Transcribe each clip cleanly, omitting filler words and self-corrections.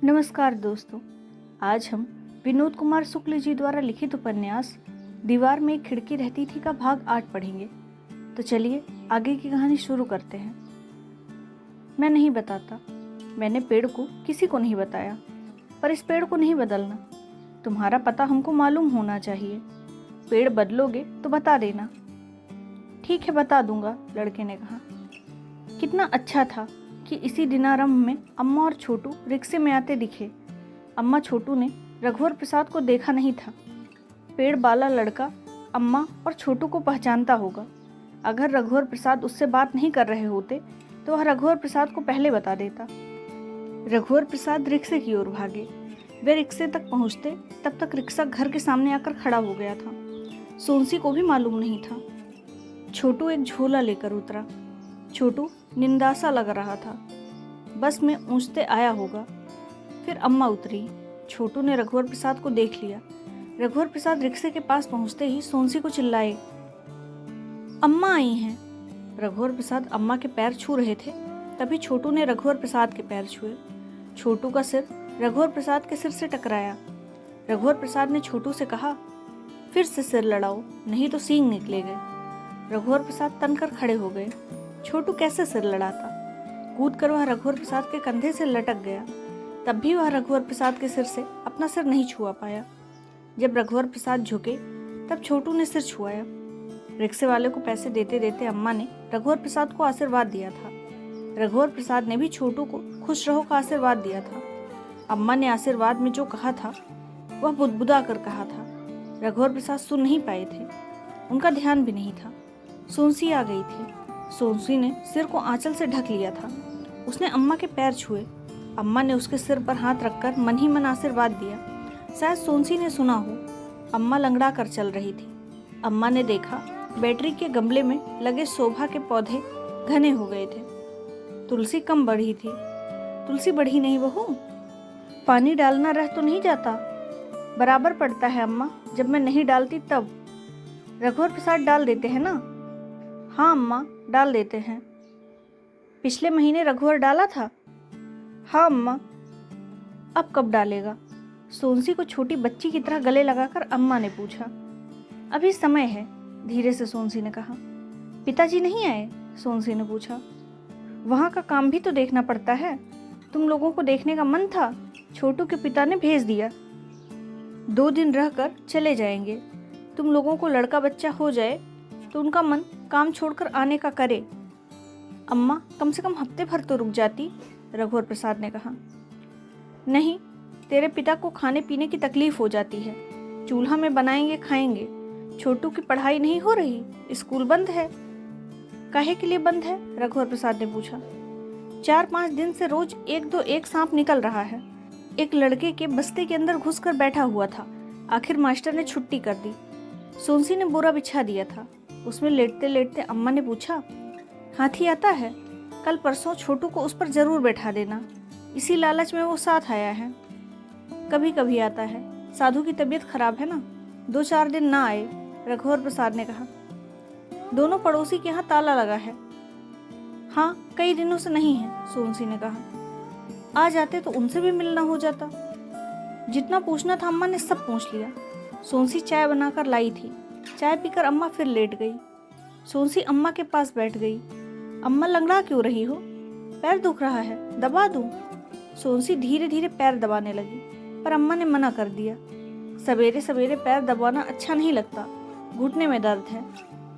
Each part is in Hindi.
नमस्कार दोस्तों, आज हम विनोद कुमार शुक्ल जी द्वारा लिखित उपन्यास दीवार में एक खिड़की रहती थी का भाग 8 पढ़ेंगे। तो चलिए आगे की कहानी शुरू करते हैं। मैं नहीं बताता, मैंने पेड़ को किसी को नहीं बताया, पर इस पेड़ को नहीं बदलना। तुम्हारा पता हमको मालूम होना चाहिए। पेड़ बदलोगे तो बता देना। ठीक है, बता दूंगा, लड़के ने कहा। कितना अच्छा था कि इसी दिनारंभ में अम्मा और छोटू रिक्शे में आते दिखे। अम्मा छोटू ने रघुवर प्रसाद को देखा नहीं था। पेड़ वाला लड़का अम्मा और छोटू को पहचानता होगा। अगर रघुवर प्रसाद उससे बात नहीं कर रहे होते तो वह रघुवर प्रसाद को पहले बता देता। रघुवर प्रसाद रिक्शे की ओर भागे। वे रिक्शे तक पहुंचते तब तक रिक्शा घर के सामने आकर खड़ा हो गया था। सोनसी को भी मालूम नहीं था। छोटू एक झोला लेकर उतरा। छोटू निंदासा लग रहा था। बस में ऊँचते आया होगा। फिर अम्मा उतरी। छोटू ने रघुवर प्रसाद को देख लिया। रघुवर प्रसाद रिक्शे के पास पहुंचते ही सोनसी को चिल्लाए, अम्मा आई हैं। रघुवर प्रसाद अम्मा के पैर छू रहे थे, तभी छोटू ने रघुवर प्रसाद के पैर छुए। छोटू का सिर रघुवर प्रसाद के सिर से टकराया। रघुवर प्रसाद ने छोटू से कहा, फिर से सिर लड़ाओ, नहीं तो सींग निकलेंगे। रघुवर प्रसाद तनकर खड़े हो गए। छोटू कैसे सिर लड़ाता? कूदकर वह रघुवर प्रसाद के कंधे से लटक गया। तब भी वह रघुवर प्रसाद के सिर से अपना सिर नहीं छुआ पाया। जब रघुवर प्रसाद झुके तब छोटू ने सिर छुआया। रिक्शे वाले को पैसे देते देते अम्मा ने रघुवर प्रसाद को आशीर्वाद दिया था। रघुवर प्रसाद ने भी छोटू को खुश रहो का आशीर्वाद दिया था। अम्मा ने आशीर्वाद में जो कहा था वह बुदबुदा कर कहा था। रघुवर प्रसाद सुन नहीं पाए थे, उनका ध्यान भी नहीं था। सोनसी आ गई थी। सोनसी ने सिर को आंचल से ढक लिया था। उसने अम्मा के पैर छुए। अम्मा ने उसके सिर पर हाथ रखकर मन ही मन आशीर्वाद दिया। शायद सोनसी ने सुना हो। अम्मा लंगड़ा कर चल रही थी। अम्मा ने देखा बैटरी के गमले में लगे शोभा के पौधे घने हो गए थे। तुलसी कम बढ़ी थी। तुलसी बढ़ी नहीं बहू, पानी डालना रह तो नहीं जाता? बराबर पड़ता है अम्मा, जब मैं नहीं डालती तब। रघुवर प्रसाद डाल देते हैं ना? हाँ अम्मा, डाल देते हैं। पिछले महीने रघुवर डाला था? हाँ अम्मा। अब कब डालेगा? सोनसी को छोटी बच्ची की तरह गले लगाकर अम्मा ने पूछा। अभी समय है, धीरे से सोनसी ने कहा। पिताजी नहीं आए? सोनसी ने पूछा। वहाँ का काम भी तो देखना पड़ता है। तुम लोगों को देखने का मन था, छोटू के पिता ने भेज दिया। 2 दिन रहकर चले जाएंगे। तुम लोगों को लड़का बच्चा हो जाए तो उनका मन काम छोड़कर आने का करे। अम्मा, कम से कम हफ्ते भर तो रुक जाती, रघुवर प्रसाद ने कहा। नहीं, तेरे पिता को खाने पीने की तकलीफ हो जाती है। चूल्हा में बनाएंगे खाएंगे। छोटू की पढ़ाई नहीं हो रही, स्कूल बंद है। काहे के लिए बंद है? रघुवर प्रसाद ने पूछा। 4-5 दिन से रोज एक सांप निकल रहा है। एक लड़के के बस्ते के अंदर घुसकर बैठा हुआ था। आखिर मास्टर ने छुट्टी कर दी। सोनसी ने बोरा बिछा दिया था। उसमें लेटते लेटते अम्मा ने पूछा, हाथी आता है? कल परसों छोटू को उस पर जरूर बैठा देना। इसी लालच में वो साथ आया है। कभी कभी आता है, साधु की तबीयत खराब है ना, 2-4 दिन ना आए, रघुवर प्रसाद ने कहा। दोनों पड़ोसी के यहाँ ताला लगा है। हाँ, कई दिनों से नहीं है, सोनसी ने कहा। आ जाते तो उनसे भी मिलना हो जाता। जितना पूछना था अम्मा ने सब पूछ लिया। सोनसी चाय बनाकर लाई थी। चाय पीकर अम्मा फिर लेट गई। सोनसी अम्मा के पास बैठ गई। अम्मा, लंगड़ा क्यों रही हो? पैर दुख रहा है, दबा दूं? सोनसी धीरे धीरे पैर दबाने लगी, पर अम्मा ने मना कर दिया। सवेरे सवेरे पैर दबाना अच्छा नहीं लगता, घुटने में दर्द है।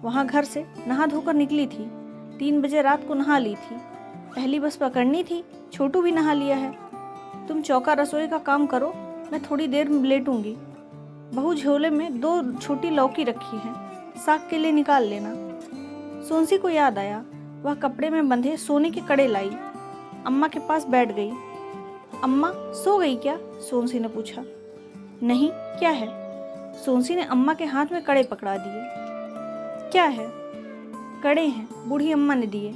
वहाँ घर से नहा धोकर निकली थी। 3 बजे रात को नहा ली थी। पहली बस पकड़नी थी, छोटू भी नहा लिया है। तुम चौका रसोई का काम करो, मैं थोड़ी देर में लेटूंगी। बहू झोले में 2 छोटी लौकी रखी हैं, साग के लिए निकाल लेना। सोनसी को याद आया, वह कपड़े में बंधे सोने के कड़े लाई। अम्मा के पास बैठ गई। अम्मा, सो गई क्या? सोनसी ने पूछा। नहीं, क्या है? सोनसी ने अम्मा के हाथ में कड़े पकड़ा दिए। क्या है? कड़े हैं, बूढ़ी अम्मा ने दिए।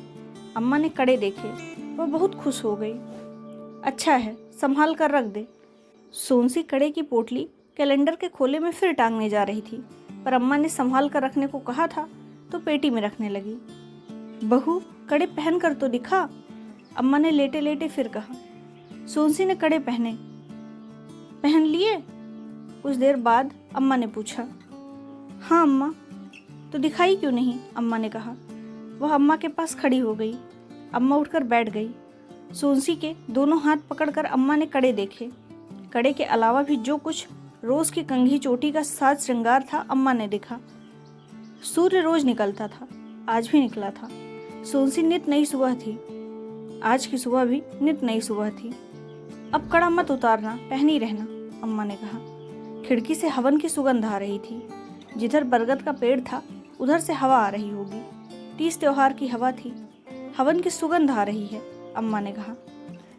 अम्मा ने कड़े देखे, वह बहुत खुश हो गई। अच्छा है, संभाल कर रख दे। सोनसी कड़े की पोटली कैलेंडर के खोले में फिर टांगने जा रही थी, पर अम्मा ने संभाल कर रखने को कहा था तो पेटी में रखने लगी। बहू, कड़े पहन कर तो दिखा, अम्मा ने लेटे लेटे फिर कहा। सोनसी ने कड़े पहन लिए? कुछ देर बाद अम्मा ने पूछा। हाँ अम्मा। तो दिखाई क्यों नहीं? अम्मा ने कहा। वह अम्मा के पास खड़ी हो गई। अम्मा उठकर बैठ गई। सोनसी के दोनों हाथ पकड़कर अम्मा ने कड़े देखे। कड़े के अलावा भी जो कुछ रोज की कंघी चोटी का साज श्रृंगार था अम्मा ने देखा। सूर्य रोज निकलता था, आज भी निकला था। सोनसी नित नई सुबह थी। आज की सुबह भी नित नई सुबह थी। अब कड़ा मत उतारना, पहनी रहना, अम्मा ने कहा। खिड़की से हवन की सुगंध आ रही थी। जिधर बरगद का पेड़ था उधर से हवा आ रही होगी। तीज त्योहार की हवा थी। हवन की सुगंध आ रही है, अम्मा ने कहा।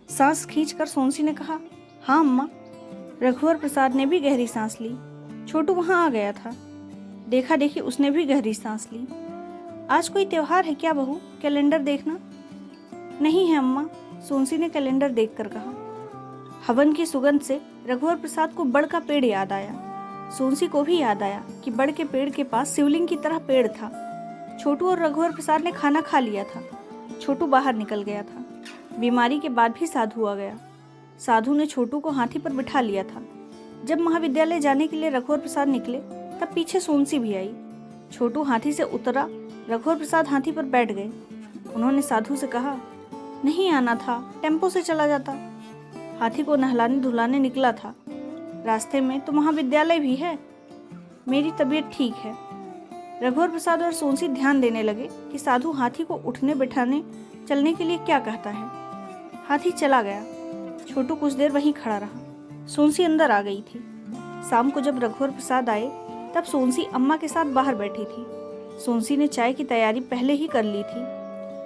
सांस खींचकर सोनसी ने कहा, हाँ अम्मा। रघुवर प्रसाद ने भी गहरी सांस ली। छोटू वहां आ गया था। देखा देखी उसने भी गहरी सांस ली। आज कोई त्योहार है क्या बहू? कैलेंडर देखना। नहीं है अम्मा, सोनसी ने कैलेंडर देखकर कहा। हवन की सुगंध से रघुवर प्रसाद को बड़ का पेड़ याद आया। सोनसी को भी याद आया कि बड़ के पेड़ के पास शिवलिंग की तरह पेड़ था। छोटू और रघुवर प्रसाद ने खाना खा लिया था। छोटू बाहर निकल गया था। बीमारी के बाद भी साधु आ गया। साधु ने छोटू को हाथी पर बिठा लिया था। जब महाविद्यालय जाने के लिए रघुवर प्रसाद निकले तब पीछे सोनसी भी आई। छोटू हाथी से उतरा, रघुवर प्रसाद हाथी पर बैठ गए। उन्होंने साधु से कहा, नहीं आना था, टेम्पो से चला जाता। हाथी को नहलाने धुलाने निकला था। रास्ते में तो महाविद्यालय भी है। मेरी तबीयत ठीक है। रघुवर प्रसाद और सोनसी ध्यान देने लगे कि साधु हाथी को उठने बैठाने चलने के लिए क्या कहता है। हाथी चला गया। छोटू कुछ देर वहीं खड़ा रहा। सोनसी अंदर आ गई थी। शाम को जब रघुवर प्रसाद आए तब सोनसी अम्मा के साथ बाहर बैठी थी। सोनसी ने चाय की तैयारी पहले ही कर ली थी।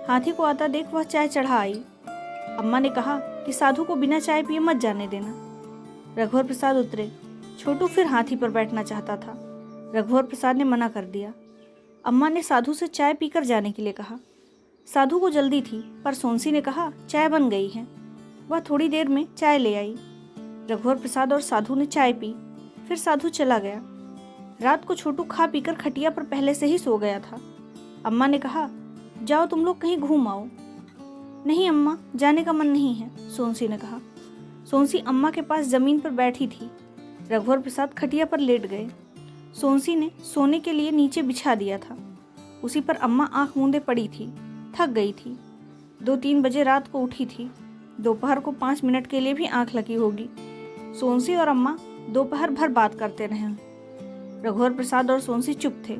हाथी को आता देख वह चाय चढ़ा आई। अम्मा ने कहा कि साधु को बिना चाय पिए मत जाने देना। रघुवर प्रसाद उतरे। छोटू फिर हाथी पर बैठना चाहता था। रघुवर प्रसाद ने मना कर दिया। अम्मा ने साधु से चाय पीकर जाने के लिए कहा। साधु को जल्दी थी पर सोनसी ने कहा, चाय बन गई है। वह थोड़ी देर में चाय ले आई। रघुवर प्रसाद और साधु ने चाय पी। फिर साधु चला गया। रात को छोटू खा पीकर खटिया पर पहले से ही सो गया था। अम्मा ने कहा, जाओ तुम लोग कहीं घूम आओ। नहीं अम्मा, जाने का मन नहीं है, सोनसी ने कहा। सोनसी अम्मा के पास जमीन पर बैठी थी। रघुवर प्रसाद खटिया पर लेट गए। सोनसी ने सोने के लिए नीचे बिछा दिया था। उसी पर अम्मा आंख मूंदे पड़ी थी, थक गई थी। 2-3 बजे रात को उठी थी। दोपहर को 5 मिनट के लिए भी आंख लगी होगी। सोनसी और अम्मा दोपहर भर बात करते रहे। रघुवर प्रसाद और सोनसी चुप थे।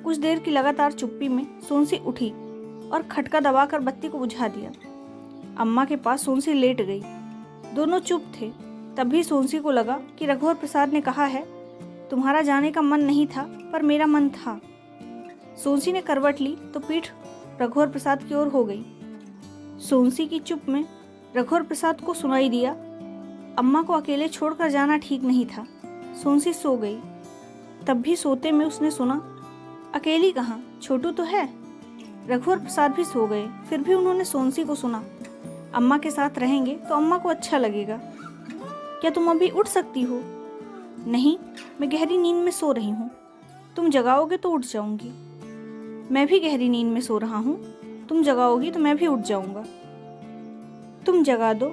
कुछ देर की लगातार चुप्पी में सोनसी उठी और खटका दबाकर बत्ती को बुझा दिया। अम्मा के पास सोनसी लेट गई। दोनों चुप थे। तभी सोनसी को लगा कि रघुवर प्रसाद ने कहा है, तुम्हारा जाने का मन नहीं था पर मेरा मन था। सोनसी ने करवट ली तो पीठ रघुवर प्रसाद की ओर हो गई। सोनसी की चुप में रघुवर प्रसाद को सुनाई दिया, अम्मा को अकेले छोड़कर जाना ठीक नहीं था। सोनसी सो गई। तब भी सोते में उसने सुना, अकेली कहाँ, छोटू तो है। रघुवर प्रसाद भी सो गए। फिर भी उन्होंने सोनसी को सुना, अम्मा के साथ रहेंगे तो अम्मा को अच्छा लगेगा। क्या तुम अभी उठ सकती हो? नहीं, मैं गहरी नींद में सो रही हूँ। तुम जगाओगे तो उठ जाऊंगी। मैं भी गहरी नींद में सो रहा हूँ। तुम जगाओगी तो मैं भी उठ जाऊंगा। तुम जगा दो।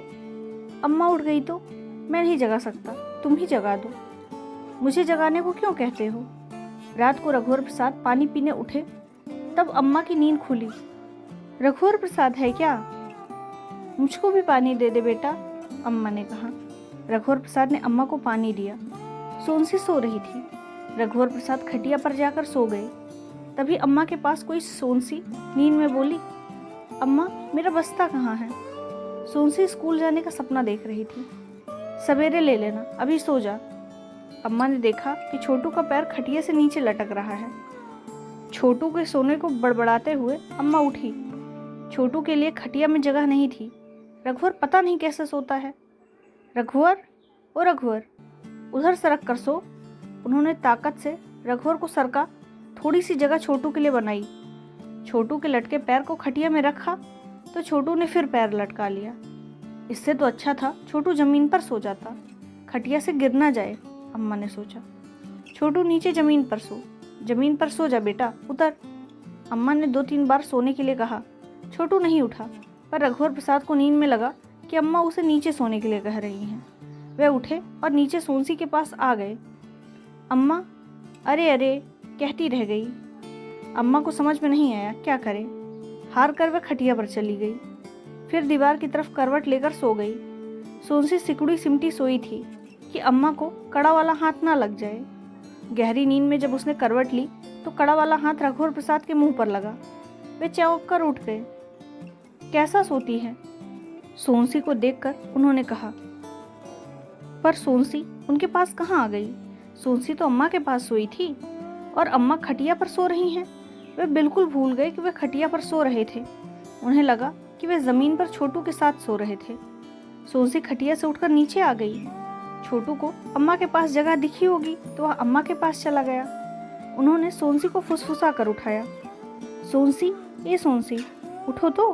अम्मा उठ गई तो मैं नहीं जगा सकता, तुम ही जगा दो। मुझे जगाने को क्यों कहते हो? रात को रघुवर प्रसाद पानी पीने उठे तब अम्मा की नींद खुली। रघुवर प्रसाद है क्या? मुझको भी पानी दे दे बेटा, अम्मा ने कहा। रघुवर प्रसाद ने अम्मा को पानी दिया। सोनसी सो रही थी। रघुवर प्रसाद खटिया पर जाकर सो गए। तभी अम्मा के पास कोई सोनसी नींद में बोली, अम्मा मेरा बस्ता कहाँ है? सोनसी स्कूल जाने का सपना देख रही थी। सवेरे ले लेना, अभी सो जा। अम्मा ने देखा कि छोटू का पैर खटिया से नीचे लटक रहा है। छोटू के सोने को बड़बड़ाते हुए अम्मा उठी। छोटू के लिए खटिया में जगह नहीं थी। रघुवर पता नहीं कैसे सोता है। रघुवर, ओ रघुवर, उधर सरक कर सो। उन्होंने ताकत से रघुवर को सरका। थोड़ी सी जगह छोटू के लिए बनाई। छोटू के लटके पैर को खटिया में रखा तो छोटू ने फिर पैर लटका लिया। इससे तो अच्छा था छोटू जमीन पर सो जाता, खटिया से गिर ना जाए, अम्मा ने सोचा। छोटू नीचे जमीन पर सो जा बेटा, उतर। अम्मा ने 2-3 बार सोने के लिए कहा। छोटू नहीं उठा, पर रघुवर प्रसाद को नींद में लगा कि अम्मा उसे नीचे सोने के लिए कह रही हैं। वे उठे और नीचे सोनसी के पास आ गए। अम्मा, अरे अरे कहती रह गई। अम्मा को समझ में नहीं आया क्या करे। हार कर वह खटिया पर चली गई। फिर दीवार की तरफ करवट लेकर सो गई। सोनसी सिकुड़ी सिमटी सोई थी कि अम्मा को कड़ा वाला हाथ ना लग जाए। गहरी नींद में जब उसने करवट ली तो कड़ा वाला हाथ रघुवर प्रसाद के मुंह पर लगा। वे चौंक कर उठ गए। कैसा सोती है? सोनसी को देखकर उन्होंने कहा। पर सोनसी उनके पास कहाँ आ गई? सोनसी तो अम्मा के पास सोई थी और अम्मा खटिया पर सो रही हैं। वे बिल्कुल भूल गए कि वे खटिया पर सो रहे थे। उन्हें लगा कि वे जमीन पर छोटू के साथ सो रहे थे। सोनसी खटिया से उठकर नीचे आ गई। छोटू को अम्मा के पास जगह दिखी होगी तो वह अम्मा के पास चला गया। उन्होंने सोनसी को फुसफुसा कर उठाया। सोनसी, ये सोनसी, उठो तो।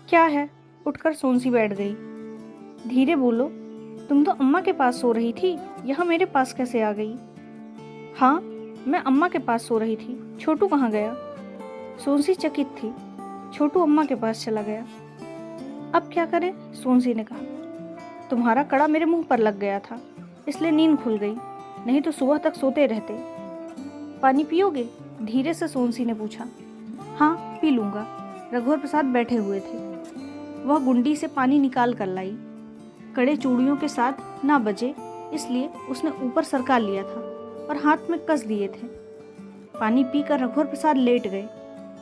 क्या है? उठकर सोनसी बैठ गई। धीरे बोलो, तुम तो अम्मा के पास सो रही थी, यहाँ मेरे पास कैसे आ गई? हाँ, मैं अम्मा के पास सो रही थी। छोटू कहाँ गया? सोनसी चकित थी। छोटू अम्मा के पास चला गया। अब क्या करें? सोनसी ने कहा। तुम्हारा कड़ा मेरे मुंह पर लग गया था, इसलिए नींद खुल गई, नहीं तो सुबह तक सोते रहते। पानी पियोगे? धीरे से सोनसी ने पूछा। हाँ, पी लूंगा। रघुवर प्रसाद बैठे हुए थे। वह गुंडी से पानी निकाल कर लाई। कड़े चूड़ियों के साथ ना बजे इसलिए उसने ऊपर सरका लिया था और हाथ में कस दिए थे। पानी पीकर रघुवर प्रसाद लेट गए।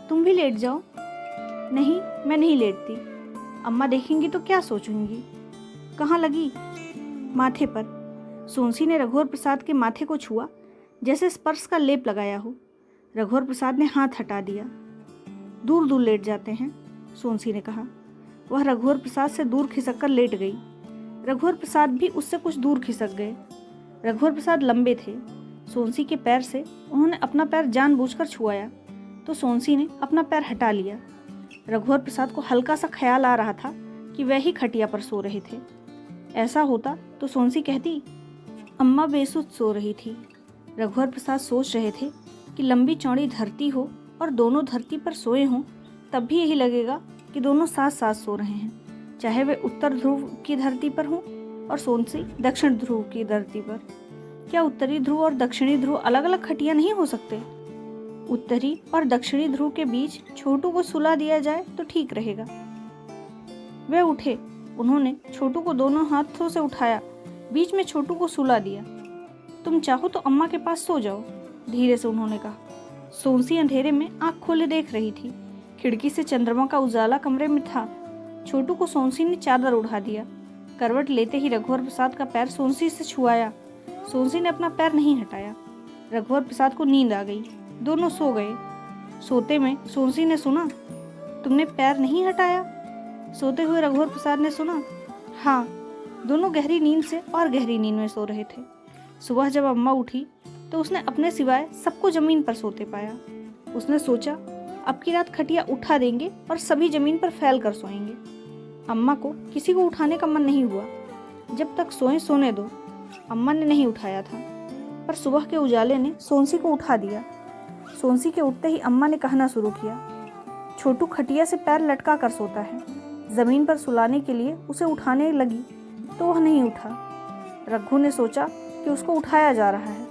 तुम भी लेट जाओ। नहीं, मैं नहीं लेटती। अम्मा देखेंगी तो क्या सोचेंगी? कहाँ लगी? माथे पर। सोनसी ने रघुवर प्रसाद के माथे को छुआ, जैसे स्पर्श का लेप लगाया हो। रघुवर प्रसाद ने हाथ हटा दिया। दूर दूर लेट जाते हैं, सोनसी ने कहा। वह रघुवर प्रसाद से दूर खिसक कर लेट गई। रघुवर प्रसाद भी उससे कुछ दूर खिसक गए। रघुवर प्रसाद लंबे थे। सोनसी के पैर से उन्होंने अपना पैर जानबूझकर छुआया तो सोनसी ने अपना पैर हटा लिया। रघुवर प्रसाद को हल्का सा ख्याल आ रहा था कि वह ही खटिया पर सो रहे थे। ऐसा होता तो सोनसी कहती, अम्मा बेसुध सो रही थी। रघुवर प्रसाद सोच रहे थे कि लंबी चौड़ी धरती हो और दोनों धरती पर सोए हों तब भी यही लगेगा कि दोनों साथ साथ सो रहे हैं, चाहे वे उत्तर ध्रुव की धरती पर हों और सोनसी दक्षिण ध्रुव की धरती पर। क्या उत्तरी ध्रुव और दक्षिणी ध्रुव अलग अलग खटिया नहीं हो सकते? उत्तरी और दक्षिणी ध्रुव के बीच छोटू को सुला दिया जाए तो ठीक रहेगा। वे उठे। उन्होंने छोटू को दोनों हाथों से उठाया, बीच में छोटू को सुला दिया। तुम चाहो तो अम्मा के पास सो जाओ, धीरे से उन्होंने कहा। सोनसी अंधेरे में आंख खोले देख रही थी। खिड़की से चंद्रमा का उजाला कमरे में था। छोटू को सोनसी ने चादर उड़ा दिया। करवट लेते ही रघुवर प्रसाद का पैर सोनसी से छुआया। सोनसी ने अपना पैर नहीं हटाया। रघुवर प्रसाद को नींद आ गई। दोनों सो गए। सोते में सोनसी ने सुना, तुमने पैर नहीं हटाया? सोते हुए रघुवर प्रसाद ने सुना, हाँ। दोनों गहरी नींद से और गहरी नींद में सो रहे थे। सुबह जब अम्मा उठी तो उसने अपने सिवाय सबको जमीन पर सोते पाया। उसने सोचा, अब की रात खटिया उठा देंगे और सभी जमीन पर फैल कर सोएंगे। अम्मा को किसी को उठाने का मन नहीं हुआ। जब तक सोए सोने दो। अम्मा ने नहीं उठाया था, पर सुबह के उजाले ने सोनसी को उठा दिया। सोनसी के उठते ही अम्मा ने कहना शुरू किया, छोटू खटिया से पैर लटका कर सोता है। जमीन पर सुलाने के लिए उसे उठाने लगी तो वह नहीं उठा। रघु ने सोचा कि उसको उठाया जा रहा है।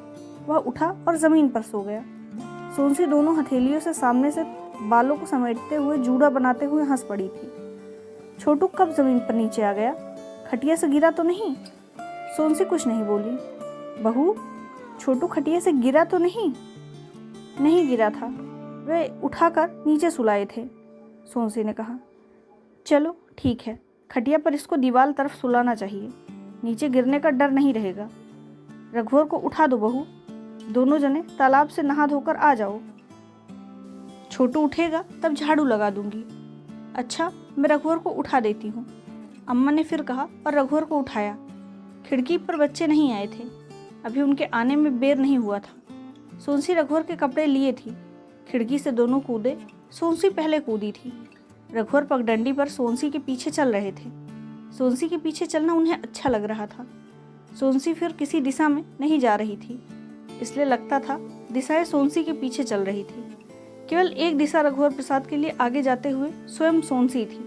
वह उठा और जमीन पर सो गया। सोनसी दोनों हथेलियों से सामने से बालों को समेटते हुए जूड़ा बनाते हुए हंस पड़ी थी। छोटू कब जमीन पर नीचे आ गया? खटिया से गिरा तो नहीं? सोनसी कुछ नहीं बोली। बहू, छोटू खटिया से गिरा तो नहीं? नहीं गिरा था, वे उठाकर नीचे सुलाए थे, सोनसी ने कहा। चलो ठीक है, खटिया पर इसको दीवार तरफ सुलाना चाहिए, नीचे गिरने का डर नहीं रहेगा। रघुवर को उठा दो बहू, दोनों जने तालाब से नहा धोकर आ जाओ। छोटू उठेगा तब झाड़ू लगा दूंगी। अच्छा, मैं रघुवर को उठा देती हूँ, अम्मा ने फिर कहा और रघुवर को उठाया। खिड़की पर बच्चे नहीं आए थे, अभी उनके आने में बेर नहीं हुआ था। सोनसी रघुवर के कपड़े लिए थी। खिड़की से दोनों कूदे। सोनसी पहले कूदी थी। रघुवर पगडंडी पर सोनसी के पीछे चल रहे थे। सोनसी के पीछे चलना उन्हें अच्छा लग रहा था। सोनसी फिर किसी दिशा में नहीं जा रही थी, इसलिए लगता था दिशाएं सोनसी के पीछे चल रही थी। केवल एक दिशा रघुवर प्रसाद के लिए आगे जाते हुए स्वयं सोनसी थी।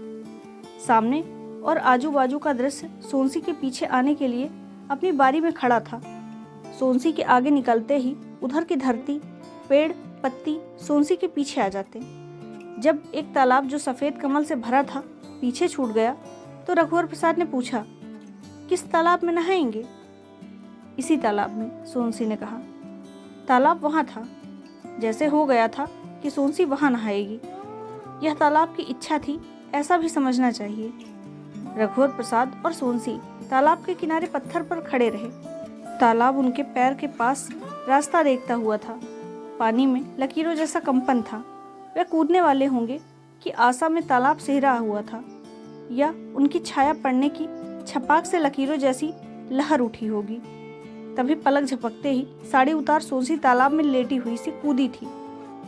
सामने और आजू बाजू का दृश्य सोनसी के पीछे आने के लिए अपनी बारी में खड़ा था। सोनसी के आगे निकलते ही उधर की धरती, पेड़, पत्ती सोनसी के पीछे आ जाते। जब एक तालाब जो सफेद कमल से भरा था पीछे छूट गया तो रघुवर प्रसाद ने पूछा, किस तालाब में नहाएंगे? इसी तालाब में, सोनसी ने कहा। तालाब वहां था। जैसे हो गया था कि सोनसी वहां नहाएगी। यह तालाब की इच्छा थी, ऐसा भी समझना चाहिए। रघुवर प्रसाद और सोनसी तालाब के किनारे पत्थर पर खड़े रहे। तालाब उनके पैर के पास रास्ता देखता हुआ था। पानी में लकीरों जैसा कंपन था। वे कूदने वाले होंगे कि आशा में तालाब सिहरा हुआ था, या उनकी छाया पड़ने की छपाक से लकीरों जैसी लहर उठी होगी। तभी पलक झपकते ही साड़ी उतार सोनसी तालाब में लेटी हुई सी कूदी थी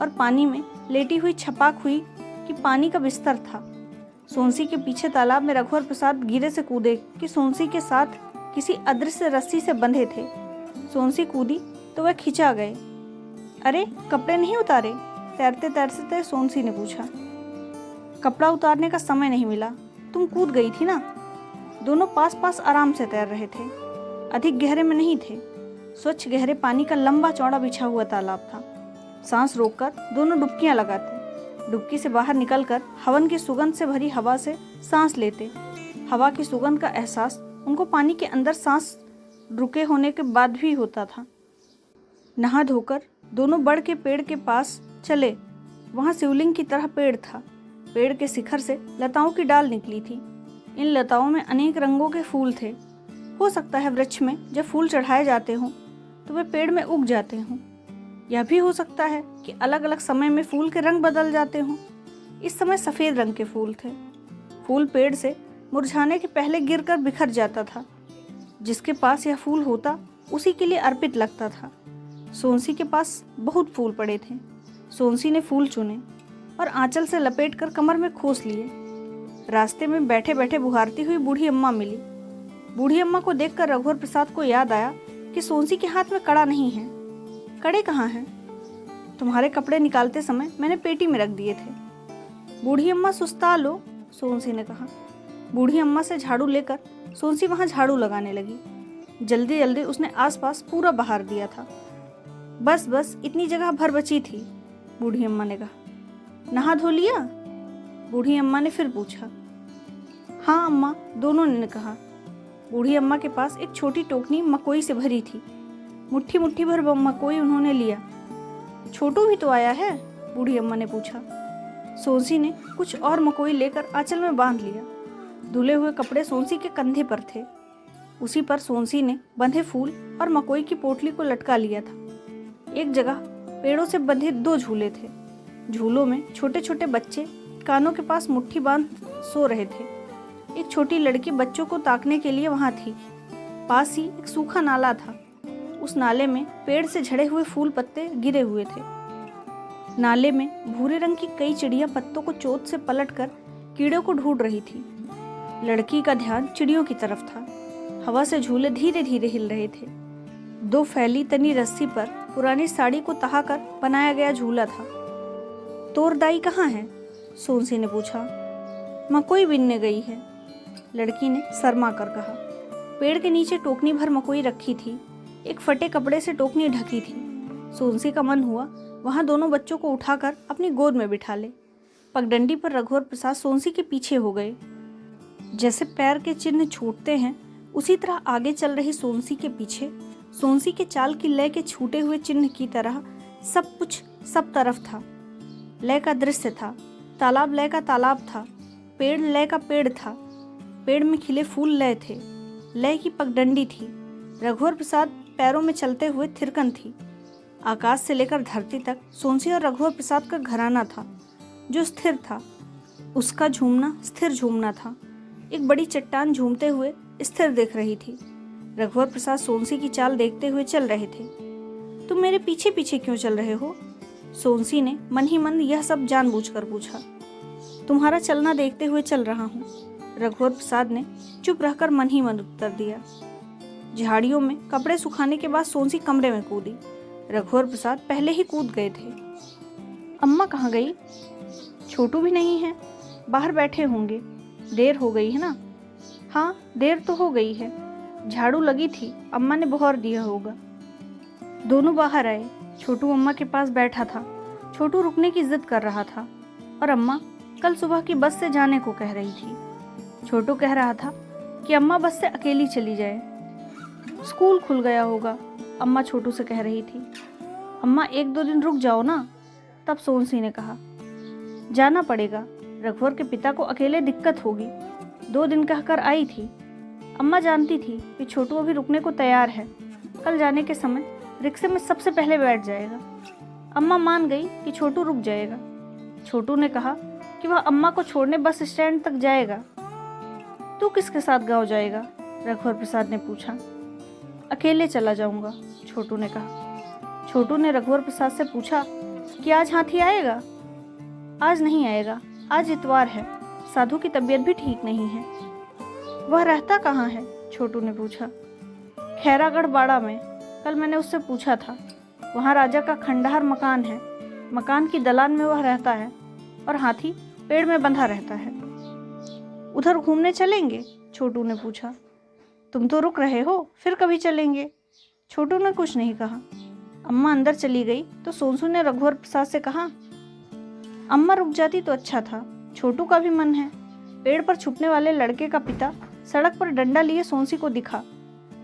और पानी में लेटी हुई छपाक हुई कि पानी का बिस्तर था। सोनसी के पीछे तालाब में रघुवर प्रसाद गिरे से कूदे कि सोनसी के साथ किसी अदृश्य रस्सी से बंधे थे। सोनसी कूदी तो वह खिंचा गए। अरे, कपड़े नहीं उतारे? तैरते तैरते सोनसी ने पूछा। कपड़ा उतारने का समय नहीं मिला, तुम कूद गई थी ना। दोनों पास पास आराम से तैर रहे थे, अधिक गहरे में नहीं थे। स्वच्छ गहरे पानी का लंबा चौड़ा बिछा हुआ तालाब था। सांस रोककर दोनों डुबकियां लगाते। डुबकी से बाहर निकलकर हवन की सुगंध से भरी हवा से सांस लेते। हवा की सुगंध का एहसास उनको पानी के अंदर सांस रुके होने के बाद भी होता था। नहा धोकर दोनों बड़ के पेड़ के पास चले। वहां शिवलिंग की तरह पेड़ था। पेड़ के शिखर से लताओं की डाल निकली थी। इन लताओं में अनेक रंगों के फूल थे। हो सकता है वृक्ष में जब फूल चढ़ाए जाते हों तो वे पेड़ में उग जाते हों। यह भी हो सकता है कि अलग अलग समय में फूल के रंग बदल जाते हों। इस समय सफ़ेद रंग के फूल थे। फूल पेड़ से मुरझाने के पहले गिरकर बिखर जाता था। जिसके पास यह फूल होता उसी के लिए अर्पित लगता था। सोनसी के पास बहुत फूल पड़े थे। सोनसी ने फूल चुने और आंचल से लपेटकर कमर में खोस लिए। रास्ते में बैठे बैठे बुहारती हुई बूढ़ी अम्मा मिली। बूढ़ी अम्मा को देखकर रघुवर प्रसाद को याद आया कि सोनसी के हाथ में कड़ा नहीं है। कड़े कहाँ हैं? तुम्हारे कपड़े निकालते समय मैंने पेटी में रख दिए थे। बूढ़ी अम्मा सुस्ता लो, सोनसी ने कहा। बूढ़ी अम्मा से झाड़ू लेकर सोनसी वहां झाड़ू लगाने लगी। जल्दी जल्दी उसने आसपास पूरा बहार दिया था। बस बस इतनी जगह भर बची थी, बूढ़ी अम्मा ने कहा। नहा धो लिया? बूढ़ी अम्मा ने फिर पूछा। हाँ अम्मा, दोनों ने कहा। बूढ़ी अम्मा के पास एक छोटी टोकनी मकोई से भरी थी। मुट्ठी मुट्ठी भर मकोई उन्होंने लिया। छोटू भी तो आया है? बूढ़ी अम्मा ने पूछा। सोनसी ने कुछ और मकोई लेकर आंचल में बांध लिया। धुले हुए कपड़े सोनसी के कंधे पर थे। उसी पर सोनसी ने बंधे फूल और मकोई की पोटली को लटका लिया था। एक जगह पेड़ों से बंधे 2 झूले थे। झूलों में छोटे छोटे बच्चे कानों के पास मुट्ठी बांध सो रहे थे। एक छोटी लड़की बच्चों को ताकने के लिए वहां थी। पास ही एक सूखा नाला था। उस नाले में पेड़ से झड़े हुए फूल पत्ते गिरे हुए थे। नाले में भूरे रंग की कई चिड़ियां पत्तों को चोट से पलटकर कीड़ों को ढूंढ रही थी। लड़की का ध्यान चिड़ियों की तरफ था। हवा से झूले धीरे धीरे हिल रहे थे। 2 फैली तनी रस्सी पर पुरानी साड़ी को तहाकर बनाया गया झूला था। तोर दाई कहाँ है? सोनसी ने पूछा। मकोई बिनने गई है, लड़की ने शर्मा कर कहा। पेड़ के नीचे टोकनी भर मकोई रखी थी। एक फटे कपड़े से टोकनी ढकी थी। सोनसी का मन हुआ वहां दोनों बच्चों को उठाकर अपनी गोद में बिठा ले। पगडंडी पर रघुवर प्रसाद सोनसी के पीछे हो गए। जैसे पैर के चिन्ह छूटते हैं उसी तरह आगे चल रही सोनसी के पीछे, सोनसी के चाल की लय के छूटे हुए चिन्ह की तरह सब कुछ सब तरफ था। लय का दृश्य था। तालाब लय का तालाब था। पेड़ लय का पेड़ था। पेड़ में खिले फूल लय थे। लय की पगडंडी थी। रघुवर प्रसाद पैरों में चलते हुए थिरकन थी। आकाश से लेकर धरती तक सोनसी और रघुवर प्रसाद का घराना था जो स्थिर था। उसका झूमना स्थिर झूमना था। एक बड़ी चट्टान झूमते हुए स्थिर दिख रही थी। रघुवर प्रसाद सोनसी की चाल देखते हुए चल रहे थे। तुम मेरे पीछे पीछे क्यों चल रहे हो? सोनसी ने मन ही मन यह सब जानबूझकर पूछा। तुम्हारा चलना देखते हुए चल रहा हूँ, रघुवर प्रसाद ने चुप रहकर मन ही मन उत्तर दिया। झाड़ियों में कपड़े सुखाने के बाद सोनसी कमरे में कूदी। रघुवर प्रसाद पहले ही कूद गए थे। अम्मा कहाँ गई? छोटू भी नहीं है, बाहर बैठे होंगे। देर हो गई है ना, हाँ, देर तो हो गई है। झाड़ू लगी थी, अम्मा ने बहौर दिया होगा। दोनों बाहर आए। छोटू अम्मा के पास बैठा था। छोटू रुकने की जिद कर रहा था और अम्मा कल सुबह की बस से जाने को कह रही थी। छोटू कह रहा था कि अम्मा बस से अकेली चली जाए। स्कूल खुल गया होगा, अम्मा छोटू से कह रही थी। अम्मा 1-2 दिन रुक जाओ ना। तब सोनसी ने कहा, जाना पड़ेगा, रघुवर के पिता को अकेले दिक्कत होगी। 2 दिन कहकर आई थी। अम्मा जानती थी कि छोटू अभी रुकने को तैयार है। कल जाने के समय रिक्शे में सबसे पहले बैठ जाएगा। अम्मा मान गई कि छोटू रुक जाएगा। छोटू ने कहा कि वह अम्मा को छोड़ने बस स्टैंड तक जाएगा। तू किसके साथ गाँव जाएगा? रघुवर प्रसाद ने पूछा। अकेले चला जाऊंगा, छोटू ने कहा। छोटू ने रघुवर प्रसाद से पूछा कि आज हाथी आएगा? आज नहीं आएगा, आज इतवार है, साधु की तबीयत भी ठीक नहीं है। वह रहता कहाँ है? छोटू ने पूछा। खैरागढ़ बाड़ा में, कल मैंने उससे पूछा था। वहाँ राजा का खंडहर मकान है। मकान की दलान में वह रहता है और हाथी पेड़ में बंधा रहता है। उधर घूमने चलेंगे? छोटू ने पूछा। तुम तो रुक रहे हो, फिर कभी चलेंगे। छोटू ने कुछ नहीं कहा। अम्मा अंदर चली गई तो सोनसू ने रघुवर प्रसाद से कहा, अम्मा रुक जाती तो अच्छा था, छोटू का भी मन है। पेड़ पर छुपने वाले लड़के का पिता सड़क पर डंडा लिए सोनसी को दिखा।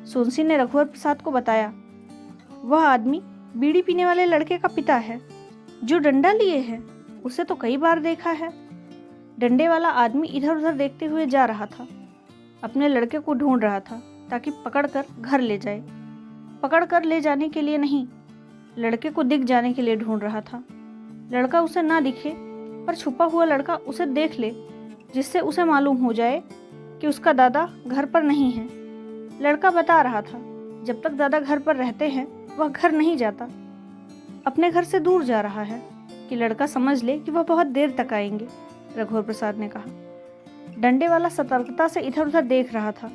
सोनसी ने रघुवर प्रसाद को बताया, वह आदमी बीड़ी पीने वाले लड़के का पिता है जो डंडा लिए है। उसे तो कई बार देखा है। डंडे वाला आदमी इधर उधर देखते हुए जा रहा था। अपने लड़के को ढूंढ रहा था ताकि पकड़कर घर ले जाए। पकड़कर ले जाने के लिए नहीं, लड़के को दिख जाने के लिए ढूंढ रहा था। लड़का उसे ना दिखे पर छुपा हुआ लड़का उसे देख ले, जिससे उसे मालूम हो जाए कि उसका दादा घर पर नहीं है। लड़का बता रहा था, जब तक दादा घर पर रहते हैं वह घर नहीं जाता। अपने घर से दूर जा रहा है कि लड़का समझ ले कि वह बहुत देर तक आएंगे, रघुवर प्रसाद ने कहा। डंडे वाला सतर्कता से इधर उधर देख रहा था।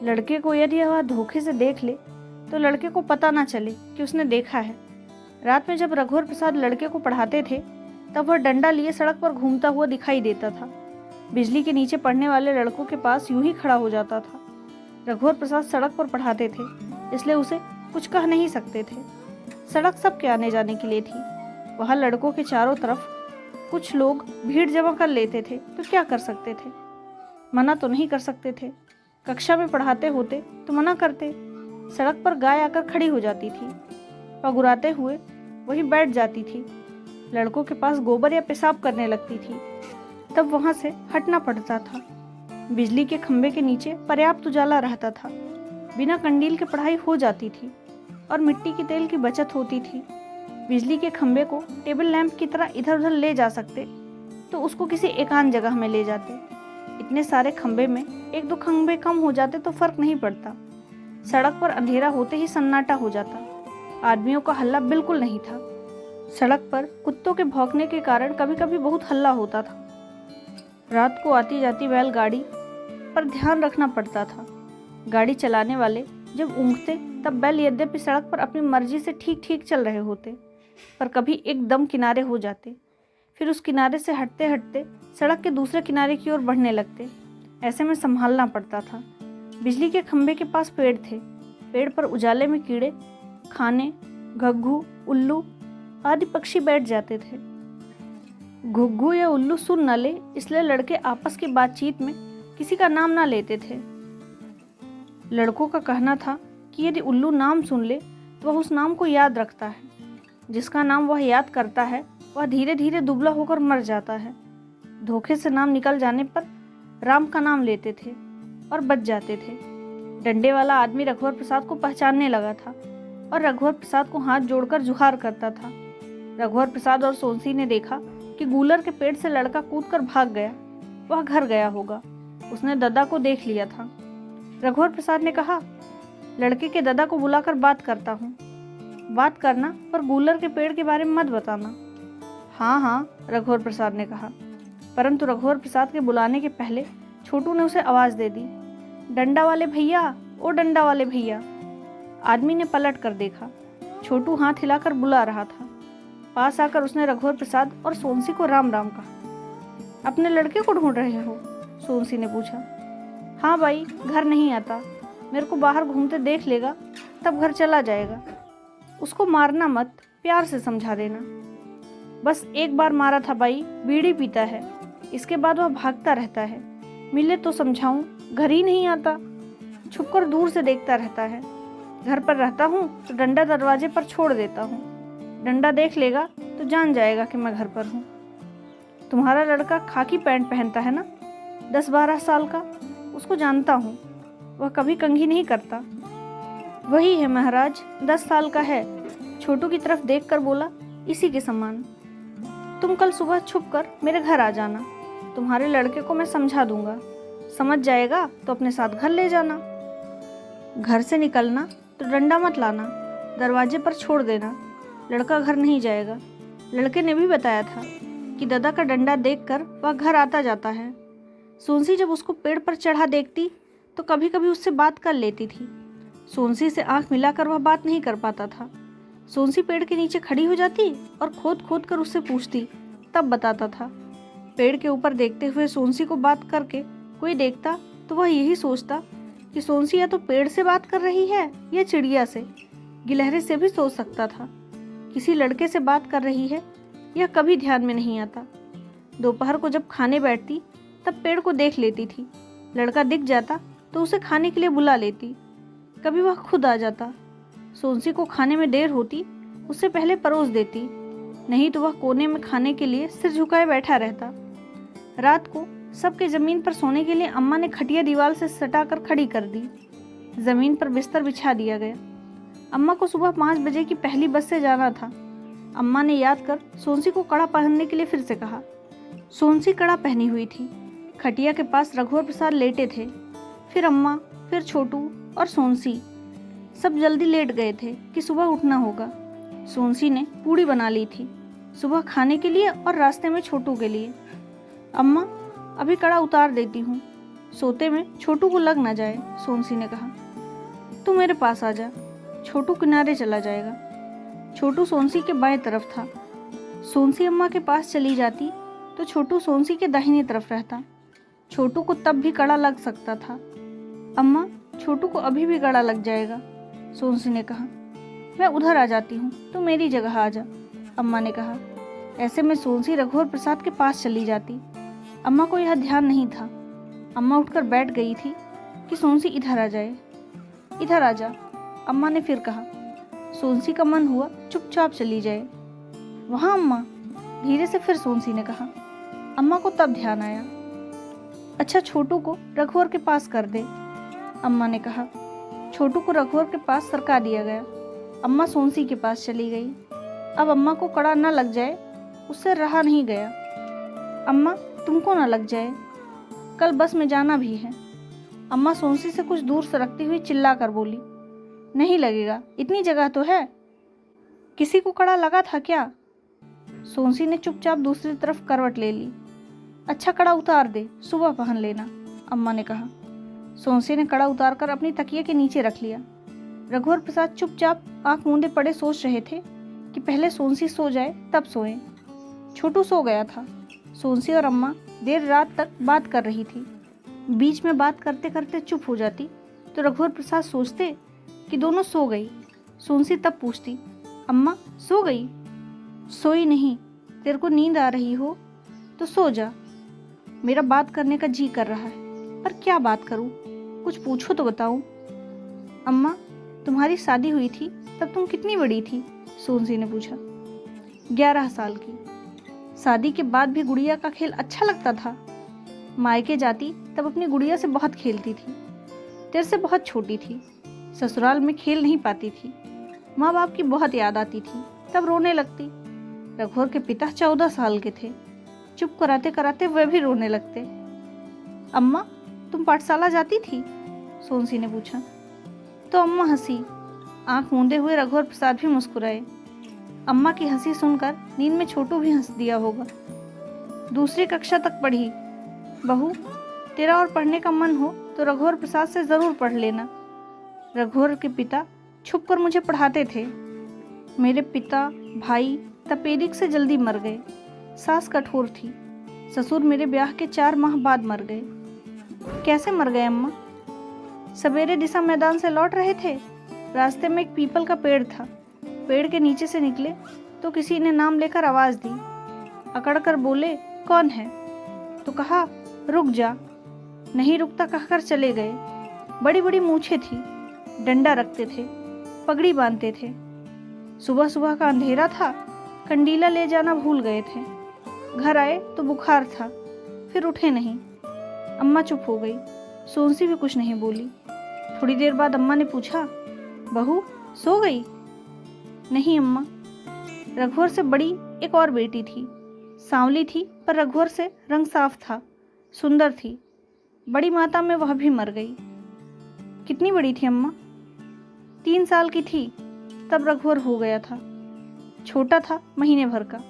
लड़के को यदि वह धोखे से देख ले तो लड़के को पता ना चले कि उसने देखा है। रात में जब रघुवर प्रसाद लड़के को पढ़ाते थे तब वह डंडा लिए सड़क पर घूमता हुआ दिखाई देता था। बिजली के नीचे पढ़ने वाले लड़कों के पास यूं ही खड़ा हो जाता था। रघुवर प्रसाद सड़क पर पढ़ाते थे, इसलिए उसे कुछ कह नहीं सकते थे। सड़क सबके आने जाने के लिए थी। वहाँ लड़कों के चारों तरफ कुछ लोग भीड़ जमा कर लेते थे तो क्या कर सकते थे? मना तो नहीं कर सकते थे। कक्षा में पढ़ाते होते तो मना करते। सड़क पर गाय आकर खड़ी हो जाती थी, पगुराते हुए वहीं बैठ जाती थी। लड़कों के पास गोबर या पेशाब करने लगती थी, तब वहां से हटना पड़ता था। बिजली के खंभे के नीचे पर्याप्त उजाला रहता था। बिना कंडील के पढ़ाई हो जाती थी और मिट्टी के तेल की बचत होती थी। बिजली के खंभे को टेबल लैंप की तरह इधर उधर ले जा सकते तो उसको किसी एकांत जगह में ले जाते। इतने सारे खंभे में 1-2 खंभे कम हो जाते तो फर्क नहीं पड़ता। सड़क पर अंधेरा होते ही सन्नाटा हो जाता। आदमियों का हल्ला बिल्कुल नहीं था। सड़क पर कुत्तों के भौंकने के कारण कभी कभी बहुत हल्ला होता था। रात को आती जाती बैलगाड़ी पर ध्यान रखना पड़ता था। गाड़ी चलाने वाले जब ऊँघते तब बैल यद्यपि सड़क पर अपनी मर्जी से ठीक ठीक चल रहे होते, पर कभी एकदम किनारे हो जाते, फिर उस किनारे से हटते हटते सड़क के दूसरे किनारे की ओर बढ़ने लगते। ऐसे में संभालना पड़ता था। बिजली के खंभे के पास पेड़ थे। पेड़ पर उजाले में कीड़े, खाने, घुघू, उल्लू आदि पक्षी बैठ जाते थे। घुघू या उल्लू सुन न ले, इसलिए लड़के आपस की बातचीत में किसी का नाम ना लेते थे। लड़कों का कहना था कि यदि उल्लू नाम सुन ले तो वह उस नाम को याद रखता है। जिसका नाम वह याद करता है वह धीरे धीरे दुबला होकर मर जाता है। धोखे से नाम निकल जाने पर राम का नाम लेते थे और बच जाते थे। डंडे वाला आदमी रघुवर प्रसाद को पहचानने लगा था और रघुवर प्रसाद को हाथ जोड़कर जुहार करता था। रघुवर प्रसाद और सोनसी ने देखा कि गूलर के पेड़ से लड़का कूदकर भाग गया। वह घर गया होगा। उसने दादा को देख लिया था। रघुवर प्रसाद ने कहा, लड़के के दादा को बुलाकर बात करता हूँ। बात करना, पर गूलर के पेड़ के बारे में मत बताना। हाँ हाँ, रघुवर प्रसाद ने कहा। परंतु रघुवर प्रसाद के बुलाने के पहले छोटू ने उसे आवाज दे दी, डंडा वाले भैया, ओ डंडा वाले भैया। आदमी ने पलट कर देखा। छोटू हाथ हिलाकर बुला रहा था। पास आकर उसने रघुवर प्रसाद और सोनसी को राम राम कहा। अपने लड़के को ढूंढ रहे हो? सोनसी ने पूछा। हाँ भाई, घर नहीं आता, मेरे को बाहर घूमते देख लेगा तब घर चला जाएगा। उसको मारना मत, प्यार से समझा देना। बस एक बार मारा था भाई, बीड़ी पीता है, इसके बाद वह भागता रहता है। मिले तो समझाऊं, घर ही नहीं आता, छुपकर दूर से देखता रहता है। घर पर रहता हूँ तो डंडा दरवाजे पर छोड़ देता हूँ, डंडा देख लेगा तो जान जाएगा कि मैं घर पर हूँ। तुम्हारा लड़का खाकी पैंट पहनता है ना, 10-12 साल का, उसको जानता हूँ, वह कभी कंघी नहीं करता। वही है महाराज, 10 साल का है। छोटू की तरफ देखकर बोला, इसी के समान। तुम कल सुबह छुपकर मेरे घर आ जाना, तुम्हारे लड़के को मैं समझा दूंगा, समझ जाएगा तो अपने साथ घर ले जाना। घर से निकलना तो डंडा मत लाना, दरवाजे पर छोड़ देना, लड़का घर नहीं जाएगा। लड़के ने भी बताया था कि दादा का डंडा देखकर वह घर आता जाता है। सोनसी जब उसको पेड़ पर चढ़ा देखती तो कभी कभी उससे बात कर लेती थी। सोनसी से आंख मिलाकर वह बात नहीं कर पाता था। सोनसी पेड़ के नीचे खड़ी हो जाती और खोद खोद कर उससे पूछती, तब बताता था। पेड़ के ऊपर देखते हुए सोनसी को बात करके कोई देखता तो वह यही सोचता कि सोनसी या तो पेड़ से बात कर रही है या चिड़िया से, गिलहरी से भी सोच सकता था। किसी लड़के से बात कर रही है यह कभी ध्यान में नहीं आता। दोपहर को जब खाने बैठती तब पेड़ को देख लेती थी, लड़का दिख जाता तो उसे खाने के लिए बुला लेती, कभी वह खुद आ जाता। सोनसी को खाने में देर होती उससे पहले परोस देती, नहीं तो वह कोने में खाने के लिए सिर झुकाए बैठा रहता। रात को सबके जमीन पर सोने के लिए अम्मा ने खटिया दीवार से सटाकर खड़ी कर दी। जमीन पर बिस्तर बिछा दिया गया। अम्मा को सुबह 5 बजे की पहली बस से जाना था। अम्मा ने याद कर सोनसी को कड़ा पहनने के लिए फिर से कहा। सोनसी कड़ा पहनी हुई थी। खटिया के पास रघुवर प्रसाद लेटे थे, फिर अम्मा, फिर छोटू और सोनसी। सब जल्दी लेट गए थे कि सुबह उठना होगा। सोनसी ने पूड़ी बना ली थी, सुबह खाने के लिए और रास्ते में छोटू के लिए। अम्मा, अभी कड़ा उतार देती हूँ, सोते में छोटू को लग ना जाए, सोनसी ने कहा। तू मेरे पास आ जा, छोटू किनारे चला जाएगा। छोटू सोनसी के बाएं तरफ था। सोनसी अम्मा के पास चली जाती तो छोटू सोनसी के दाहिनी तरफ रहता। छोटू को तब भी कड़ा लग सकता था। अम्मा, छोटू को अभी भी कड़ा लग जाएगा, सोनसी ने कहा। मैं उधर आ जाती हूँ, तू मेरी जगह आ जा, अम्मा ने कहा। ऐसे में सोनसी रघुवर प्रसाद के पास चली जाती। अम्मा को यह ध्यान नहीं था। अम्मा उठकर बैठ गई थी कि सोनसी इधर आ जाए। इधर आ जा, अम्मा ने फिर कहा। सोनसी का मन हुआ चुपचाप चली जाए। वहाँ अम्मा, धीरे से फिर सोनसी ने कहा। अम्मा को तब ध्यान आया। अच्छा, छोटू को रघुवर के पास कर दे, अम्मा ने कहा। छोटू को रघुवर के पास सरका दिया गया। अम्मा सोनसी के पास चली गई। अब अम्मा को कड़ा न लग जाए, उससे रहा नहीं गया। अम्मा, तुमको न लग जाए, कल बस में जाना भी है, अम्मा सोनसी से कुछ दूर सरकती हुई चिल्ला कर बोली। नहीं लगेगा, इतनी जगह तो है। किसी को कड़ा लगा था क्या? सोनसी ने चुपचाप दूसरी तरफ करवट ले ली। अच्छा, कड़ा उतार दे, सुबह पहन लेना, अम्मा ने कहा। सोनसी ने कड़ा उतारकर अपनी तकिए के नीचे रख लिया। रघुवर प्रसाद चुपचाप आंख मूंदे पड़े सोच रहे थे कि पहले सोनसी सो जाए तब सोएं। छोटू सो गया था। सोनसी और अम्मा देर रात तक बात कर रही थी। बीच में बात करते करते चुप हो जाती तो रघुवर प्रसाद सोचते कि दोनों सो गई। सोनसी तब पूछती, अम्मा सो गई? सोई नहीं, तेरे को नींद आ रही हो तो सो जा। मेरा बात करने का जी कर रहा है, पर क्या बात करूं? कुछ पूछो तो बताऊं। अम्मा, तुम्हारी शादी हुई थी तब तुम कितनी बड़ी थी? सोनसी ने पूछा। 11 साल की। शादी के बाद भी गुड़िया का खेल अच्छा लगता था? मायके जाती तब अपनी गुड़िया से बहुत खेलती थी। तेरे से बहुत छोटी थी, ससुराल में खेल नहीं पाती थी। माँ बाप की बहुत याद आती थी, तब रोने लगती। रघुवर के पिता 14 साल के थे, चुप कराते कराते वे भी रोने लगते। अम्मा, तुम पाठशाला जाती थी? सोनसी ने पूछा। तो अम्मा हंसी। आंख मूंदे हुए रघुवर प्रसाद भी मुस्कुराए। अम्मा की हंसी सुनकर नींद में छोटू भी हंस दिया होगा। दूसरी कक्षा तक पढ़ी। बहू, तेरा और पढ़ने का मन हो तो रघुवर प्रसाद से जरूर पढ़ लेना। रघुवर के पिता छुपकर मुझे पढ़ाते थे। मेरे पिता भाई तपेदिक से जल्दी मर गए। सास कठोर थी। ससुर मेरे ब्याह के 4 माह बाद मर गए। कैसे मर गए अम्मा? सवेरे दिशा मैदान से लौट रहे थे। रास्ते में एक पीपल का पेड़ था। पेड़ के नीचे से निकले तो किसी ने नाम लेकर आवाज़ दी। अकड़ कर बोले, कौन है? तो कहा, रुक जा। नहीं रुकता कहकर चले गए। बड़ी बड़ी मूछें थी, डंडा रखते थे, पगड़ी बांधते थे। सुबह सुबह का अंधेरा था, कंडीला ले जाना भूल गए थे। घर आए तो बुखार था, फिर उठे नहीं। अम्मा चुप हो गई। सोनसी भी कुछ नहीं बोली। थोड़ी देर बाद अम्मा ने पूछा, बहू सो गई? नहीं अम्मा। रघुवर से बड़ी एक और बेटी थी। सांवली थी पर रघुवर से रंग साफ था, सुंदर थी। बड़ी माता में वह भी मर गई। कितनी बड़ी थी अम्मा? 3 साल की थी तब रघुवर हो गया था। छोटा था, महीने भर का,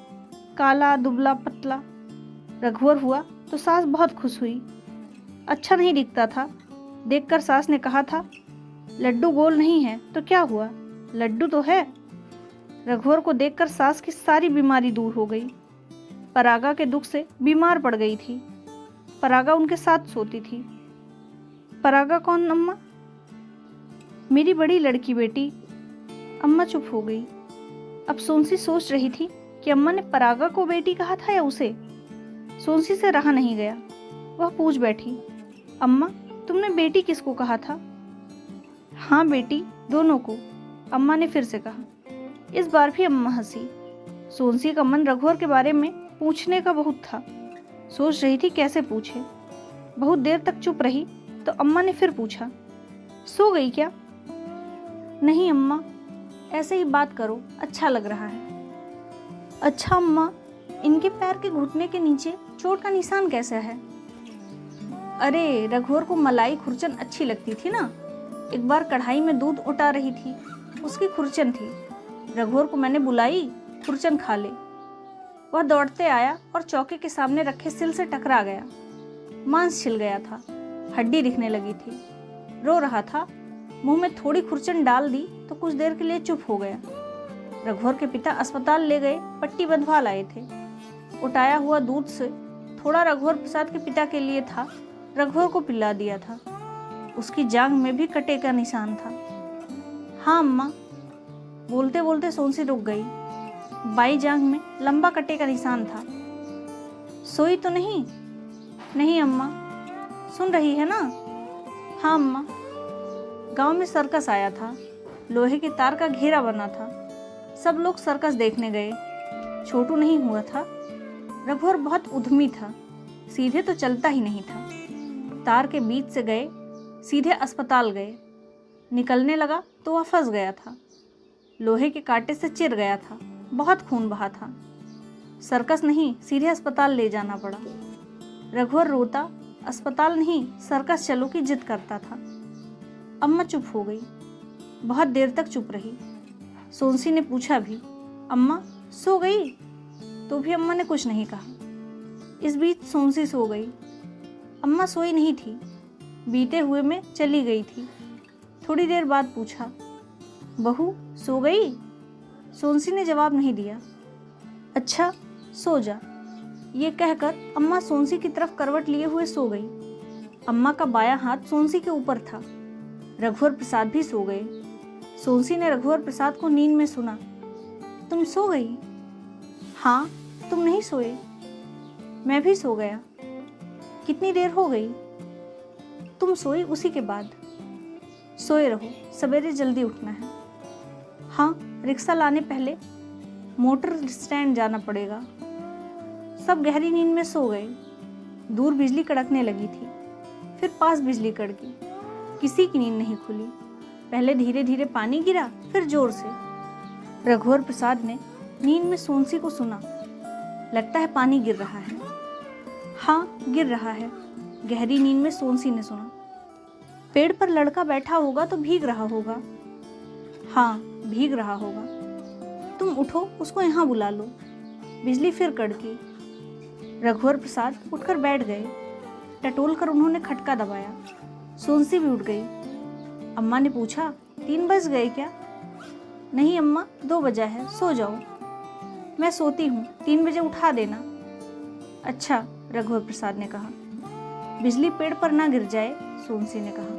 काला दुबला पतला। रघुवर हुआ तो सास बहुत खुश हुई। अच्छा नहीं दिखता था। देखकर सास ने कहा था, लड्डू गोल नहीं है तो क्या हुआ, लड्डू तो है। रघुवर को देखकर सास की सारी बीमारी दूर हो गई। परागा के दुख से बीमार पड़ गई थी। परागा उनके साथ सोती थी। परागा कौन अम्मा? मेरी बड़ी लड़की बेटी। अम्मा चुप हो गई। अब सोनसी सोच रही थी कि अम्मा ने परागा को बेटी कहा था या उसे। सोनसी से रहा नहीं गया। वह पूछ बैठी, अम्मा तुमने बेटी किसको कहा था? हाँ बेटी, दोनों को, अम्मा ने फिर से कहा। इस बार भी अम्मा हंसी। सोनसी का मन रघुवर के बारे में पूछने का बहुत था। सोच रही थी कैसे पूछे। बहुत देर तक चुप रही तो अम्मा ने फिर पूछा, सो गई क्या? नहीं अम्मा, ऐसे ही बात करो, अच्छा लग रहा है। अच्छा अम्मा, इनके पैर के घुटने के नीचे चोट का निशान कैसा है? अरे रघुवर को मलाई खुरचन अच्छी लगती थी ना। एक बार कढ़ाई में दूध उटा रही थी, उसकी खुरचन थी। रघुवर को मैंने बुलाई, खुरचन खा ले। वह दौड़ते आया और चौके के सामने रखे सिल से टकरा गया। मांस छिल गया था, हड्डी दिखने लगी थी। रो रहा था। मुंह में थोड़ी खुरचन डाल दी तो कुछ देर के लिए चुप हो गया। रघुवर के पिता अस्पताल ले गए, पट्टी बंधवा लाए थे। उटाया हुआ दूध से थोड़ा रघुवर प्रसाद के पिता के लिए था, रघुवर को पिला दिया था। उसकी जांघ में भी कटे का निशान था। हाँ अम्मा। बोलते बोलते सोनसी रुक गई। बाई जांघ में लंबा कटे का निशान था। सोई तो नहीं? नहीं अम्मा। सुन रही है ना? हाँ अम्मा। गांव में सर्कस आया था। लोहे के तार का घेरा बना था। सब लोग सर्कस देखने गए। छोटू नहीं हुआ था। रघुवर बहुत उद्यमी था, सीधे तो चलता ही नहीं था। तार के बीच से गए, सीधे अस्पताल गए। निकलने लगा तो वह फंस गया था। लोहे के कांटे से चिर गया था, बहुत खून बहा था। सर्कस नहीं, सीधे अस्पताल ले जाना पड़ा। रघुवर रोता, अस्पताल नहीं सर्कस चलो की जिद करता था। अम्मा चुप हो गई। बहुत देर तक चुप रही। सोनसी ने पूछा भी, अम्मा सो गई? तो भी अम्मा ने कुछ नहीं कहा। इस बीच सोनसी सो गई। अम्मा सोई नहीं थी, बीते हुए में चली गई थी। थोड़ी देर बाद पूछा, बहू सो गई? सोनसी ने जवाब नहीं दिया। अच्छा सो जा, ये कहकर अम्मा सोनसी की तरफ करवट लिए हुए सो गई। अम्मा का बायां हाथ सोनसी के ऊपर था। रघुवर प्रसाद भी सो गए। सोनसी ने रघुवर प्रसाद को नींद में सुना, तुम सो गई? हाँ, तुम नहीं सोए? मैं भी सो गया। कितनी देर हो गई? तुम सोई उसी के बाद। सोए रहो, सवेरे जल्दी उठना है। हाँ, रिक्शा लाने पहले मोटर स्टैंड जाना पड़ेगा। सब गहरी नींद में सो गए। दूर बिजली कड़कने लगी थी, फिर पास बिजली कड़की। किसी की नींद नहीं खुली। पहले धीरे धीरे पानी गिरा, फिर जोर से। रघुवर प्रसाद ने नींद में सोनसी को सुना, लगता है पानी गिर रहा है। हाँ, गिर रहा है, गहरी नींद में सोनसी ने सुना। पेड़ पर लड़का बैठा होगा तो भीग रहा होगा। हाँ, भीग रहा होगा। तुम उठो, उसको यहाँ बुला लो। बिजली फिर कड़की। रघुवर प्रसाद उठकर बैठ गए। टटोल कर उन्होंने खटका दबाया। सोनसी भी उठ गई। अम्मा ने पूछा, 3 बज गए क्या? नहीं अम्मा, 2 बजा है, सो जाओ। मैं सोती हूँ, 3 बजे उठा देना। अच्छा, रघुवर प्रसाद ने कहा। बिजली पेड़ पर ना गिर जाए, सोनसी ने कहा।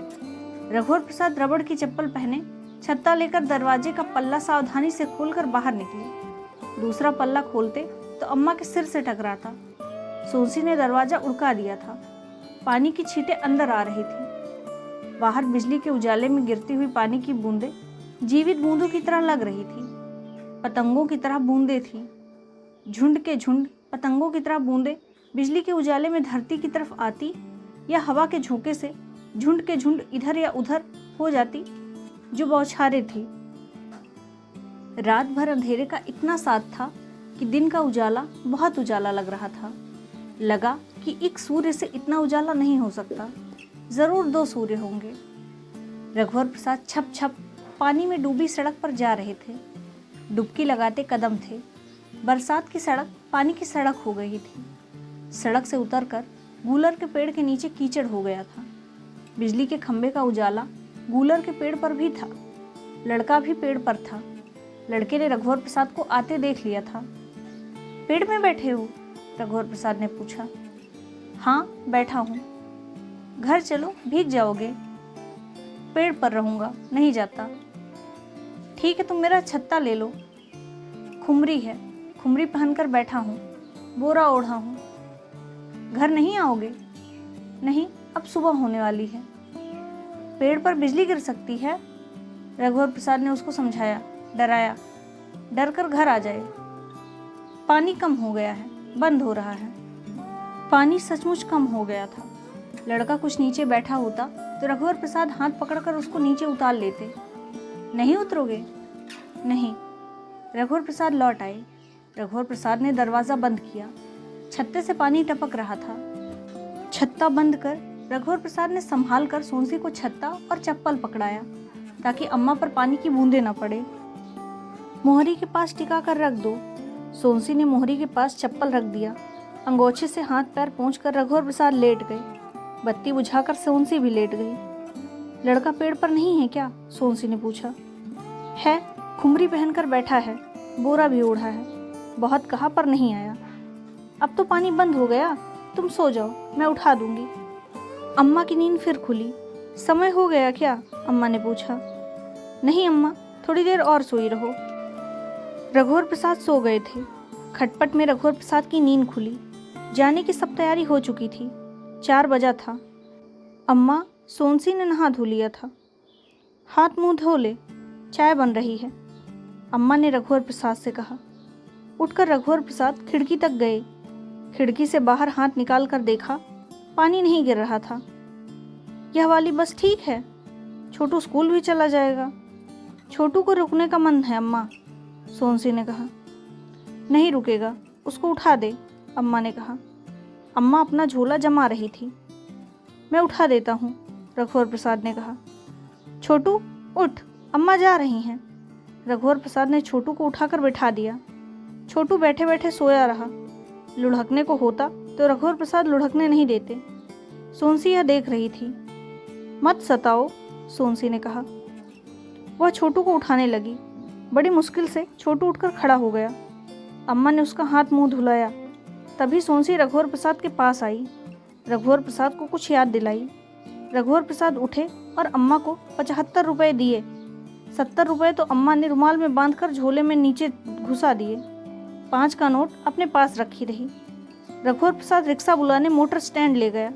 रघुवर प्रसाद रबड़ की चप्पल पहने छत्ता लेकर दरवाजे का पल्ला सावधानी से खोलकर बाहर निकले। दूसरा पल्ला खोलते तो अम्मा के सिर से टकराता। सोनसी ने दरवाजा उड़का दिया था। पानी की छींटें अंदर आ रही थी। बाहर बिजली के उजाले में गिरती हुई पानी की बूंदें जीवित बूंदों की तरह लग रही थी। पतंगों की तरह बूंदें थीं। झुंड के झुंड पतंगों की तरह बूंदें बिजली के उजाले में धरती की तरफ आती या हवा के झोंके से झुंड के झुंड इधर या उधर हो जाती जो बौछारें थी। रात भर अंधेरे का इतना साथ था कि दिन का उजाला बहुत उजाला लग रहा था। लगा कि एक सूर्य से इतना उजाला नहीं हो सकता, जरूर 2 सूर्य होंगे। रघुवर प्रसाद छप छप पानी में डूबी सड़क पर जा रहे थे। डुबकी लगाते कदम थे। बरसात की सड़क पानी की सड़क हो गई थी। सड़क से उतरकर गूलर के पेड़ के नीचे कीचड़ हो गया था। बिजली के खंभे का उजाला गूलर के पेड़ पर भी था। लड़का भी पेड़ पर था। लड़के ने रघुवर प्रसाद को आते देख लिया था। पेड़ में बैठे हो? रघुवर प्रसाद ने पूछा। हाँ, बैठा हूँ। घर चलो, भीग जाओगे। पेड़ पर रहूंगा, नहीं जाता। ठीक है, तुम मेरा छत्ता ले लो। खुमरी है, खुमरी पहनकर बैठा हूँ, बोरा ओढ़ा हूँ। घर नहीं आओगे? नहीं, अब सुबह होने वाली है। पेड़ पर बिजली गिर सकती है। रघुवर प्रसाद ने उसको समझाया, डराया। डर कर घर आ जाए। पानी कम हो गया है, बंद हो रहा है। पानी सचमुच कम हो गया था। लड़का कुछ नीचे बैठा होता तो रघुवर प्रसाद हाथ पकड़कर उसको नीचे उतार लेते। नहीं उतरोगे? नहीं। रघुवर प्रसाद लौट आए। रघुवर प्रसाद ने दरवाज़ा बंद किया। छत्ते से पानी टपक रहा था। छत्ता बंद कर रघुवर प्रसाद ने संभाल कर सोनसी को छत्ता और चप्पल पकड़ाया ताकि अम्मा पर पानी की बूंदें न पड़े। मोहरी के पास टिका कर रख दो। सोनसी ने मोहरी के पास चप्पल रख दिया। अंगोछे से हाथ पैर पोंछकर रघुवर प्रसाद लेट गए। बत्ती बुझाकर सोनसी भी लेट गई। लड़का पेड़ पर नहीं है क्या? सोनसी ने पूछा। है, खुमरी पहनकर बैठा है, बोरा भी ओढ़ा है। बहुत कहा पर नहीं आया। अब तो पानी बंद हो गया, तुम सो जाओ, मैं उठा दूंगी। अम्मा की नींद फिर खुली। समय हो गया क्या? अम्मा ने पूछा। नहीं अम्मा, थोड़ी देर और सोई रहो। रघुवर प्रसाद सो गए थे। खटपट में रघुवर प्रसाद की नींद खुली। जाने की सब तैयारी हो चुकी थी। 4 बजा था। अम्मा, सोनसी ने नहा धो लिया था। हाथ मुंह धो ले, चाय बन रही है, अम्मा ने रघुवर प्रसाद से कहा। उठकर रघुवर प्रसाद खिड़की तक गए। खिड़की से बाहर हाथ निकाल कर देखा, पानी नहीं गिर रहा था। यह वाली बस ठीक है, छोटू स्कूल भी चला जाएगा। छोटू को रुकने का मन है अम्मा, सोनसी ने कहा। नहीं रुकेगा, उसको उठा दे, अम्मा ने कहा। अम्मा अपना झोला जमा रही थी। मैं उठा देता हूँ, रघुवर प्रसाद ने कहा। छोटू उठ, अम्मा जा रही हैं। रघुवर प्रसाद ने छोटू को उठाकर बैठा दिया। छोटू बैठे बैठे सोया रहा। लुढ़कने को होता तो रघुवर प्रसाद लुढ़कने नहीं देते। सोनसी यह देख रही थी। मत सताओ, सोनसी ने कहा। वह छोटू को उठाने लगी। बड़ी मुश्किल से छोटू उठकर खड़ा हो गया। अम्मा ने उसका हाथ मुंह धुलाया। तभी सोनसी रघुवर प्रसाद के पास आई। रघुवर प्रसाद को कुछ याद दिलाई। रघुवर प्रसाद उठे और अम्मा को 75 रुपये दिए। 70 रुपये तो अम्मा ने रुमाल में बांधकर झोले में नीचे घुसा दिए। 5 का नोट अपने पास रखी रही। रघुवर प्रसाद रिक्शा बुलाने मोटर स्टैंड ले गया।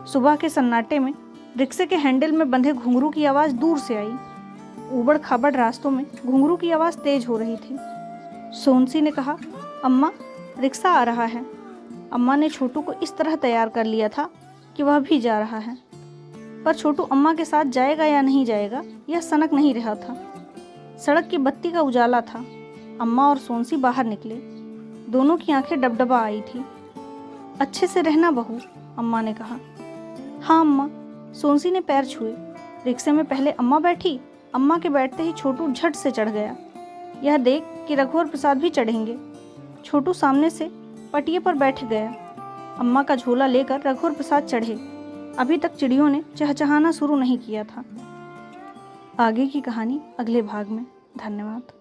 सुबह के सन्नाटे में रिक्शे के हैंडल में बंधे घुंघरू की आवाज़ दूर से आई। ऊबड़ खाबड़ रास्तों में घुंघरू की आवाज़ तेज हो रही थी। सोनसी ने कहा, अम्मा, रिक्शा आ रहा है। अम्मा ने छोटू को इस तरह तैयार कर लिया था कि वह भी जा रहा है, पर छोटू अम्मा के साथ जाएगा या नहीं जाएगा यह सनक नहीं रहा था। सड़क की बत्ती का उजाला था। अम्मा और सोनसी बाहर निकले। दोनों की आंखें डबडबा आई थी। अच्छे से रहना बहू, अम्मा ने कहा। हाँ अम्मा, सोनसी ने पैर छुए। रिक्शे में पहले अम्मा बैठी। अम्मा के बैठते ही छोटू झट से चढ़ गया। यह देख कि रघुवर प्रसाद भी चढ़ेंगे। छोटू सामने से पटिए पर बैठ गया। अम्मा का झोला लेकर रघुवर प्रसाद चढ़े। अभी तक चिड़ियों ने चहचहाना शुरू नहीं किया था। आगे की कहानी अगले भाग में। धन्यवाद।